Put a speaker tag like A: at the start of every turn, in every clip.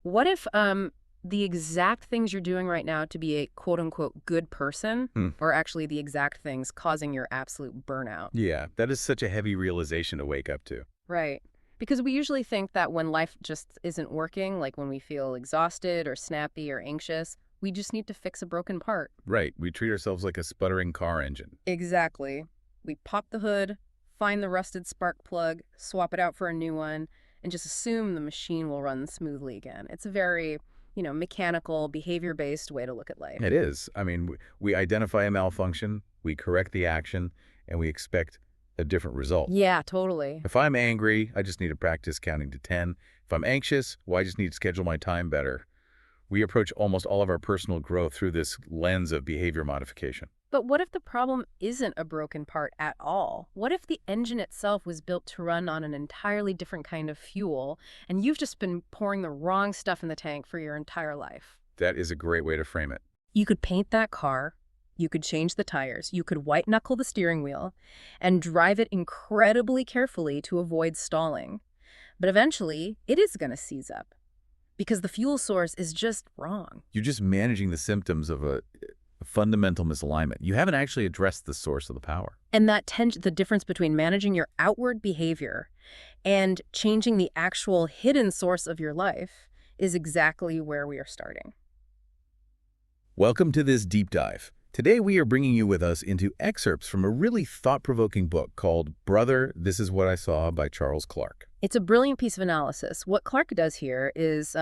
A: What if the exact things you're doing right now to be a quote-unquote good person
B: Hmm.
A: are actually the exact things causing your absolute burnout?
B: Yeah, that is such a heavy realization to wake up to.
A: Right. Because we usually think that when life just isn't working, like when we feel exhausted or snappy or anxious, we just need to fix a broken part.
B: Right, we treat ourselves like a sputtering car engine.
A: Exactly. We pop the hood, find the rusted spark plug, swap it out for a new one, and just assume the machine will run smoothly again. It's a very, mechanical, behavior-based way to look at
B: It
A: life.
B: is. I mean, we identify a malfunction, we correct the action, and we expect a different result.
A: Yeah, totally.
B: If I'm angry, I just need to practice counting to 10. If I'm anxious, well, I just need to schedule my time better. We approach almost all of our personal growth through this lens of behavior modification.
A: But what if the problem isn't a broken part at all? What if the engine itself was built to run on an entirely different kind of fuel, and you've just been pouring the wrong stuff in the tank for your entire life?
B: That is a great way to frame it.
A: You could paint that car, you could change the tires, you could white-knuckle the steering wheel, and drive it incredibly carefully to avoid stalling. But eventually, it is going to seize up, because the fuel source is just wrong.
B: You're just managing the symptoms of a fundamental misalignment. You haven't actually addressed the source of the power.
A: And the difference between managing your outward behavior and changing the actual hidden source of your life is exactly where we are starting.
B: Welcome to this deep dive. Today we are bringing you with us into excerpts from a really thought-provoking book called Brother, This Is What I Saw by Charles Clark.
A: It's a brilliant piece of analysis. What Clark does here is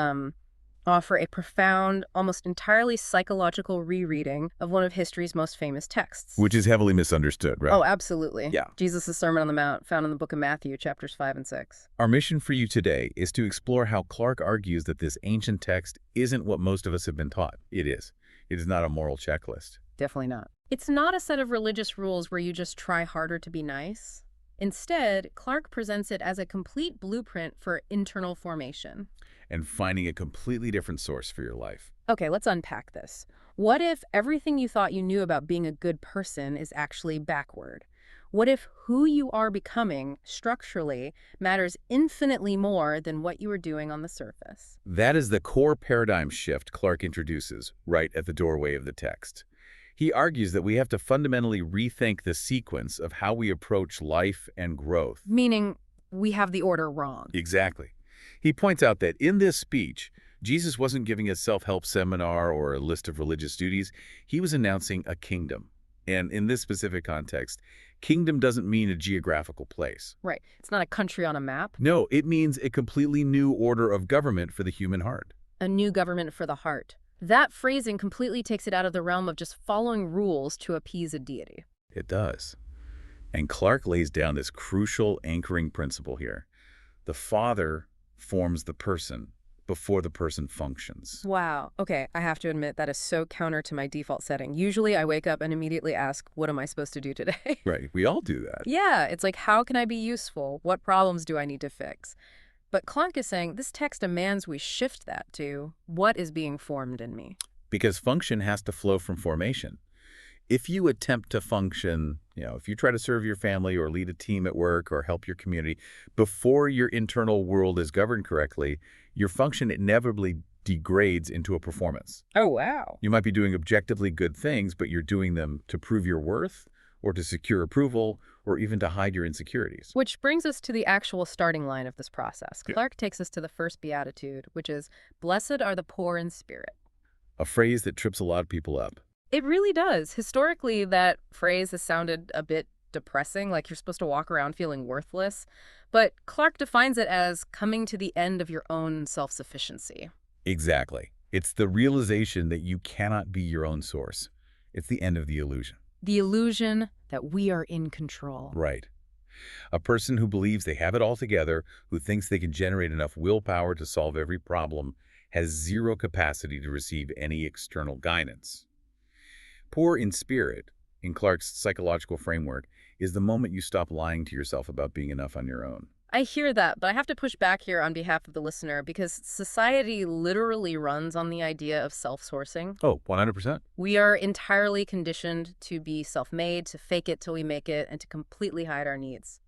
A: offer a profound, almost entirely psychological rereading of one of history's most famous texts.
B: Which is heavily misunderstood, right?
A: Oh, absolutely.
B: Yeah.
A: Jesus' Sermon on the Mount, found in the book of Matthew, chapters 5 and 6.
B: Our mission for you today is to explore how Clark argues that this ancient text isn't what most of us have been taught. It is. It is not a moral checklist.
A: Definitely not. It's not a set of religious rules where you just try harder to be nice. Instead, Clark presents it as a complete blueprint for internal formation.
B: And finding a completely different source for your life.
A: Okay, let's unpack this. What if everything you thought you knew about being a good person is actually backward? What if who you are becoming structurally matters infinitely more than what you are doing on the surface?
B: That is the core paradigm shift Clark introduces right at the doorway of the text. He argues that we have to fundamentally rethink the sequence of how we approach life and growth.
A: Meaning, we have the order wrong.
B: Exactly. He points out that in this speech, Jesus wasn't giving a self-help seminar or a list of religious duties. He was announcing a kingdom. And in this specific context, kingdom doesn't mean a geographical place.
A: Right. It's not a country on a map.
B: No, it means a completely new order of government for the human heart.
A: A new government for the heart. That phrasing completely takes it out of the realm of just following rules to appease a deity.
B: It does. And Clark lays down this crucial anchoring principle here. The Father forms the person before the person functions.
A: Wow. Okay, I have to admit that is so counter to my default setting. Usually I wake up and immediately ask, what am I supposed to do today?
B: Right, we all do that.
A: Yeah, it's like, how can I be useful? What problems do I need to fix? But Clark is saying this text demands we shift that to what is being formed in me.
B: Because function has to flow from formation. If you attempt to function, if you try to serve your family or lead a team at work or help your community before your internal world is governed correctly, your function inevitably degrades into a performance.
A: Oh, wow.
B: You might be doing objectively good things, but you're doing them to prove your worth or to secure approval or even to hide your insecurities.
A: Which brings us to the actual starting line of this process.
B: Yeah.
A: Clark takes us to the first beatitude, which is, blessed are the poor in spirit.
B: A phrase that trips a lot of people up.
A: It really does. Historically, that phrase has sounded a bit depressing, like you're supposed to walk around feeling worthless. But Clark defines it as coming to the end of your own self-sufficiency.
B: Exactly. It's the realization that you cannot be your own source. It's the end of the illusion.
A: The illusion that we are in control.
B: Right. A person who believes they have it all together, who thinks they can generate enough willpower to solve every problem, has zero capacity to receive any external guidance. Poor in spirit, in Clark's psychological framework, is the moment you stop lying to yourself about being enough on your own.
A: I hear that, but I have to push back here on behalf of the listener because society literally runs on the idea of self-sourcing.
B: Oh, 100%.
A: We are entirely conditioned to be self-made, to fake it till we make it, and to completely hide our needs.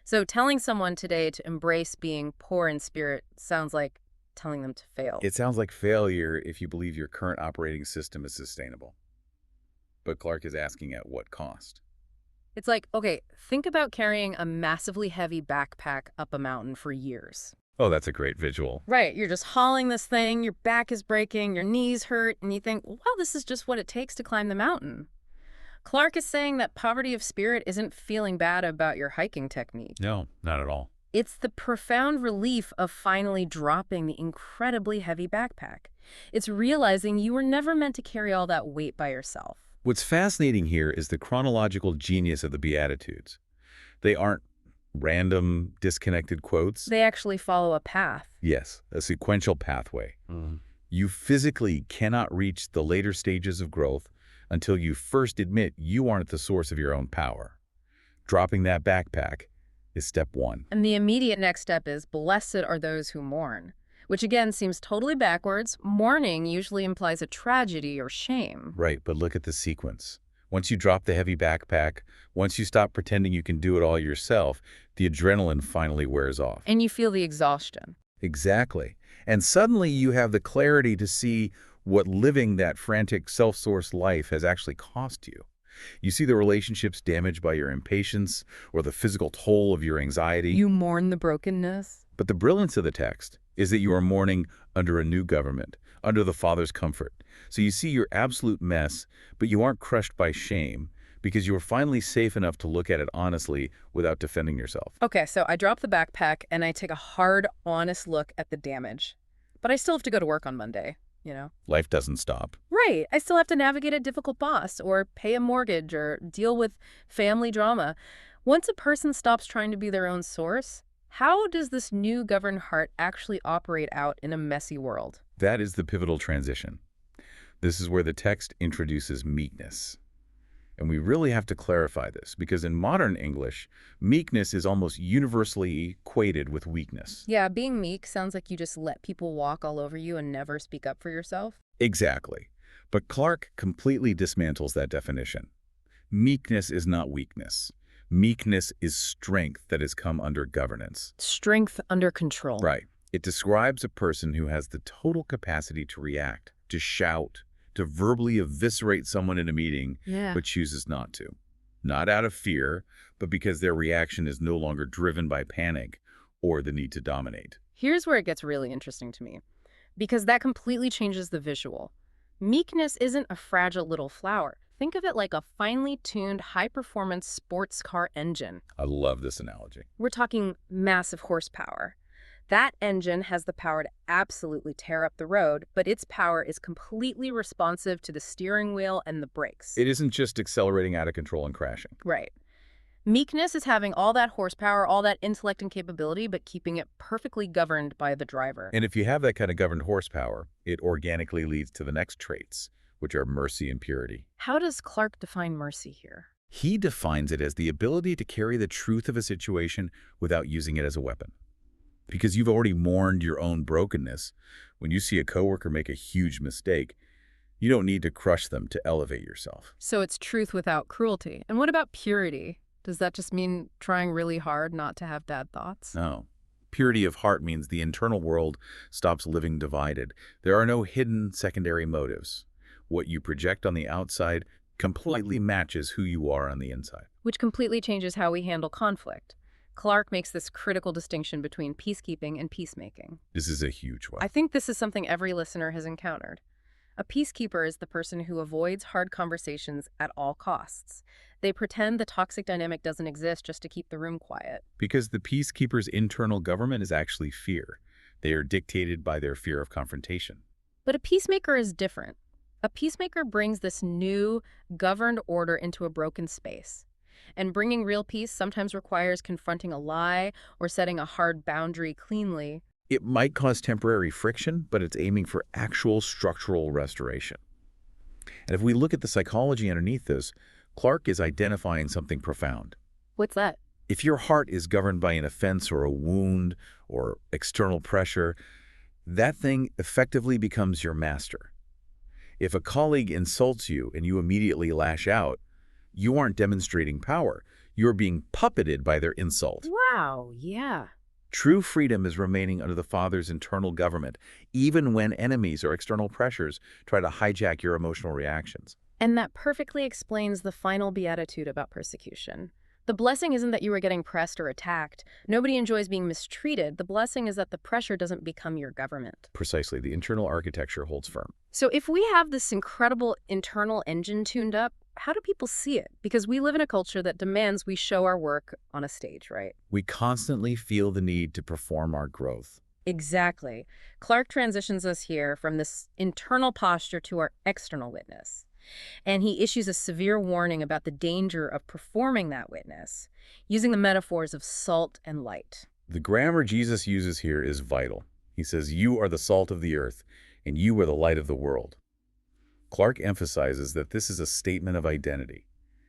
A: So telling someone today to embrace being poor in spirit sounds like telling them to fail.
B: It sounds like failure if you believe your current operating system is sustainable. But Clark is asking at what cost?
A: It's like, okay, think about carrying a massively heavy backpack up a mountain for years.
B: Oh, that's a great visual.
A: Right, you're just hauling this thing, your back is breaking, your knees hurt, and you think, well, this is just what it takes to climb the mountain. Clark is saying that poverty of spirit isn't feeling bad about your hiking technique.
B: No, not at all.
A: It's the profound relief of finally dropping the incredibly heavy backpack. It's realizing you were never meant to carry all that weight by yourself.
B: What's fascinating here is the chronological genius of the Beatitudes. They aren't random, disconnected quotes.
A: They actually follow a path.
B: Yes, a sequential pathway. You physically cannot reach the later stages of growth until you first admit you aren't the source of your own power. Dropping that backpack is step one.
A: And the immediate next step is, blessed are those who mourn, which again seems totally backwards. Mourning usually implies a tragedy or shame.
B: Right, but look at the sequence. Once you drop the heavy backpack, once you stop pretending you can do it all yourself, the adrenaline finally wears off.
A: And you feel the exhaustion.
B: Exactly. And suddenly you have the clarity to see what living that frantic, self-sourced life has actually cost you. You see the relationships damaged by your impatience or the physical toll of your anxiety.
A: You mourn the brokenness.
B: But the brilliance of the text is that you are mourning under a new government, under the Father's comfort. So you see your absolute mess, but you aren't crushed by shame because you are finally safe enough to look at it honestly without defending yourself.
A: Okay, so I drop the backpack and I take a hard, honest look at the damage. But I still have to go to work on Monday, you know?
B: Life doesn't stop.
A: Right. I still have to navigate a difficult boss or pay a mortgage or deal with family drama. Once a person stops trying to be their own source, how does this new governed heart actually operate out in a messy world?
B: That is the pivotal transition. This is where the text introduces meekness. And we really have to clarify this because in modern English, meekness is almost universally equated with weakness.
A: Yeah, being meek sounds like you just let people walk all over you and never speak up for yourself.
B: Exactly. But Clark completely dismantles that definition. Meekness is not weakness. Meekness is strength that has come under governance.
A: Strength under control.
B: Right. It describes a person who has the total capacity to react, to shout, to verbally eviscerate someone in a meeting, but chooses not to. Not out of fear, but because their reaction is no longer driven by panic or the need to dominate.
A: Here's where it gets really interesting to me, because that completely changes the visual. Meekness isn't a fragile little flower. Think of it like a finely tuned, high-performance sports car engine.
B: I love this analogy.
A: We're talking massive horsepower. That engine has the power to absolutely tear up the road, but its power is completely responsive to the steering wheel and the brakes.
B: It isn't just accelerating out of control and crashing.
A: Right. Meekness is having all that horsepower, all that intellect and capability, but keeping it perfectly governed by the driver.
B: And if you have that kind of governed horsepower, it organically leads to the next traits, which are mercy and purity.
A: How does Clark define mercy here?
B: He defines it as the ability to carry the truth of a situation without using it as a weapon. Because you've already mourned your own brokenness, when you see a coworker make a huge mistake, you don't need to crush them to elevate yourself.
A: So it's truth without cruelty. And what about purity? Does that just mean trying really hard not to have bad thoughts?
B: No. Purity of heart means the internal world stops living divided. There are no hidden secondary motives. What you project on the outside completely matches who you are on the inside.
A: Which completely changes how we handle conflict. Clark makes this critical distinction between peacekeeping and peacemaking.
B: This is a huge one.
A: I think this is something every listener has encountered. A peacekeeper is the person who avoids hard conversations at all costs. They pretend the toxic dynamic doesn't exist just to keep the room quiet.
B: Because the peacekeeper's internal government is actually fear. They are dictated by their fear of confrontation.
A: But a peacemaker is different. A peacemaker brings this new, governed order into a broken space. And bringing real peace sometimes requires confronting a lie or setting a hard boundary cleanly.
B: It might cause temporary friction, but it's aiming for actual structural restoration. And if we look at the psychology underneath this, Clark is identifying something profound.
A: What's that?
B: If your heart is governed by an offense or a wound or external pressure, that thing effectively becomes your master. If a colleague insults you and you immediately lash out, you aren't demonstrating power. You're being puppeted by their insult.
A: Wow, yeah.
B: True freedom is remaining under the Father's internal government, even when enemies or external pressures try to hijack your emotional reactions.
A: And that perfectly explains the final beatitude about persecution. The blessing isn't that you are getting pressed or attacked. Nobody enjoys being mistreated. The blessing is that the pressure doesn't become your government.
B: Precisely, the internal architecture holds firm.
A: So if we have this incredible internal engine tuned up, how do people see it? Because we live in a culture that demands we show our work on a stage, right?
B: We constantly feel the need to perform our growth.
A: Exactly. Clark transitions us here from this internal posture to our external witness. And he issues a severe warning about the danger of performing that witness, using the metaphors of salt and light.
B: The grammar Jesus uses here is vital. He says, "You are the salt of the earth, and you are the light of the world." Clark emphasizes that this is a statement of identity.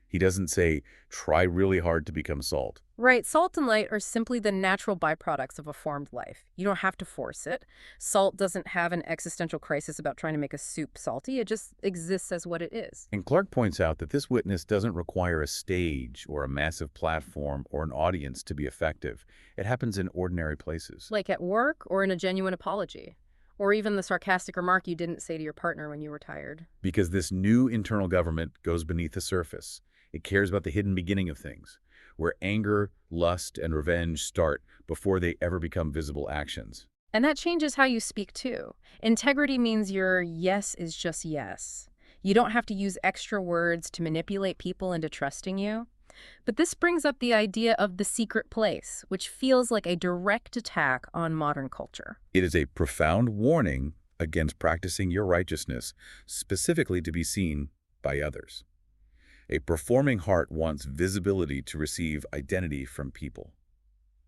B: He doesn't say, try really hard to become salt.
A: Right, salt and light are simply the natural byproducts of a formed life. You don't have to force it. Salt doesn't have an existential crisis about trying to make a soup salty. It just exists as what it is.
B: And Clark points out that this witness doesn't require a stage or a massive platform or an audience to be effective. It happens in ordinary places.
A: Like at work or in a genuine apology. Or even the sarcastic remark you didn't say to your partner when you were tired.
B: Because this new internal government goes beneath the surface. It cares about the hidden beginning of things, where anger, lust, and revenge start before they ever become visible actions.
A: And that changes how you speak too. Integrity means your yes is just yes. You don't have to use extra words to manipulate people into trusting you. But this brings up the idea of the secret place, which feels like a direct attack on modern culture.
B: It is a profound warning against practicing your righteousness, specifically to be seen by others. A performing heart wants visibility to receive identity from people.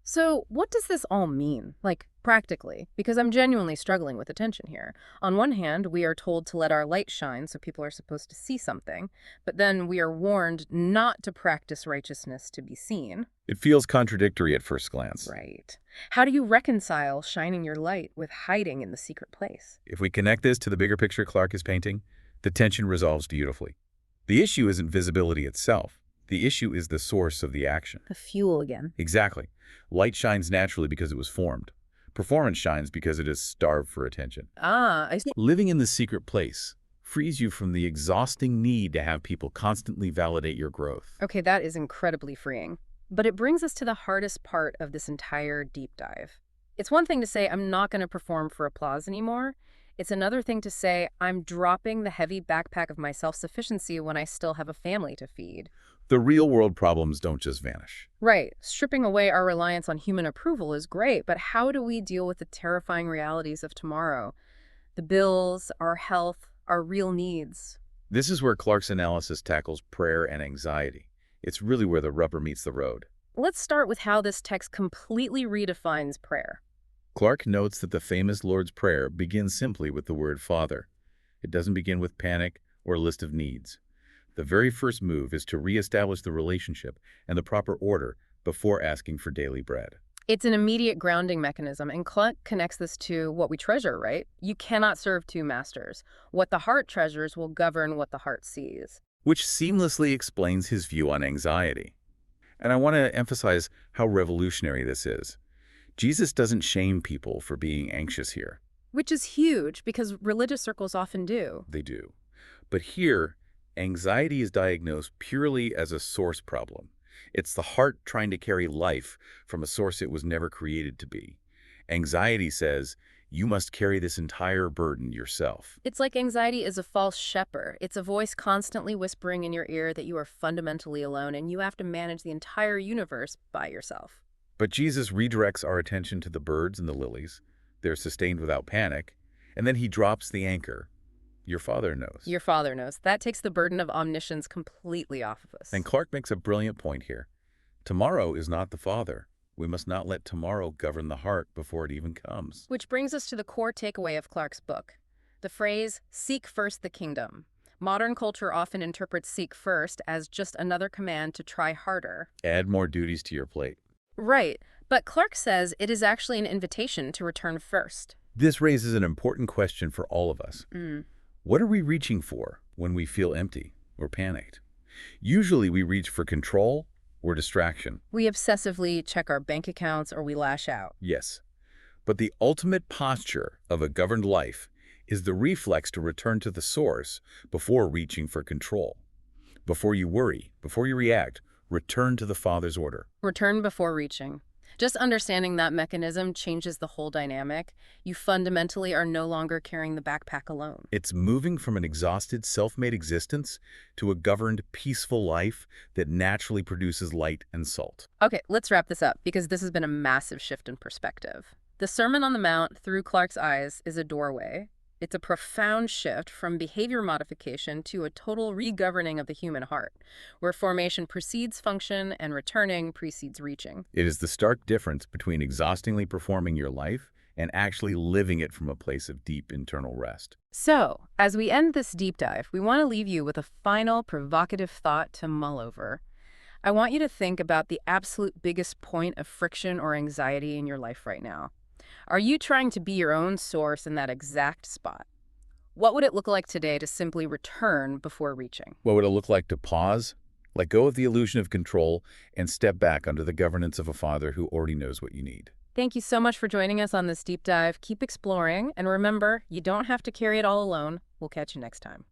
A: So what does this all mean, like practically? Because I'm genuinely struggling with attention here. On one hand, we are told to let our light shine, so people are supposed to see something, but then we are warned not to practice righteousness to be seen.
B: It feels contradictory at first glance.
A: Right. How do you reconcile shining your light with hiding in the secret place?
B: If we connect this to the bigger picture Clark is painting, the tension resolves beautifully. The issue isn't visibility itself. The issue is the source of the action.
A: The fuel again.
B: Exactly. Light shines naturally because it was formed. Performance shines because it is starved for attention.
A: Ah, I see.
B: Living in the secret place frees you from the exhausting need to have people constantly validate your growth.
A: Okay, that is incredibly freeing. But it brings us to the hardest part of this entire deep dive. It's one thing to say, I'm not going to perform for applause anymore. It's another thing to say, I'm dropping the heavy backpack of my self-sufficiency when I still have a family to feed.
B: The real-world problems don't just vanish.
A: Right. Stripping away our reliance on human approval is great, but how do we deal with the terrifying realities of tomorrow? The bills, our health, our real needs.
B: This is where Clark's analysis tackles prayer and anxiety. It's really where the rubber meets the road.
A: Let's start with how this text completely redefines prayer.
B: Clark notes that the famous Lord's Prayer begins simply with the word Father. It doesn't begin with panic or a list of needs. The very first move is to reestablish the relationship and the proper order before asking for daily bread.
A: It's an immediate grounding mechanism, and Clark connects this to what we treasure, right? You cannot serve two masters. What the heart treasures will govern what the heart sees.
B: Which seamlessly explains his view on anxiety. And I want to emphasize how revolutionary this is. Jesus doesn't shame people for being anxious here.
A: Which is huge, because religious circles often do.
B: They do. But here, anxiety is diagnosed purely as a source problem. It's the heart trying to carry life from a source it was never created to be. Anxiety says, you must carry this entire burden yourself.
A: It's like anxiety is a false shepherd. It's a voice constantly whispering in your ear that you are fundamentally alone and you have to manage the entire universe by yourself.
B: But Jesus redirects our attention to the birds and the lilies. They're sustained without panic. And then he drops the anchor. Your Father knows.
A: Your Father knows. That takes the burden of omniscience completely off of us.
B: And Clark makes a brilliant point here. Tomorrow is not the Father. We must not let tomorrow govern the heart before it even comes.
A: Which brings us to the core takeaway of Clark's book. The phrase, seek first the kingdom. Modern culture often interprets seek first as just another command to try harder.
B: Add more duties to your plate.
A: Right, but Clark says it is actually an invitation to return first.
B: This raises an important question for all of us. What are we reaching for when we feel empty or panicked? Usually we reach for control, or distraction.
A: We obsessively check our bank accounts or we lash out.
B: Yes. But the ultimate posture of a governed life is the reflex to return to the source before reaching for control. Before you worry, before you react, return to the Father's order.
A: Return before reaching. Just understanding that mechanism changes the whole dynamic. You fundamentally are no longer carrying the backpack alone.
B: It's moving from an exhausted, self-made existence to a governed, peaceful life that naturally produces light and salt.
A: Okay, let's wrap this up because this has been a massive shift in perspective. The Sermon on the Mount, through Clark's eyes, is a doorway. It's a profound shift from behavior modification to a total regoverning of the human heart, where formation precedes function and returning precedes reaching.
B: It is the stark difference between exhaustingly performing your life and actually living it from a place of deep internal rest.
A: So, as we end this deep dive, we want to leave you with a final provocative thought to mull over. I want you to think about the absolute biggest point of friction or anxiety in your life right now. Are you trying to be your own source in that exact spot? What would it look like today to simply return before reaching?
B: What would it look like to pause, let go of the illusion of control, and step back under the governance of a Father who already knows what you need?
A: Thank you so much for joining us on this deep dive. Keep exploring, and remember, you don't have to carry it all alone. We'll catch you next time.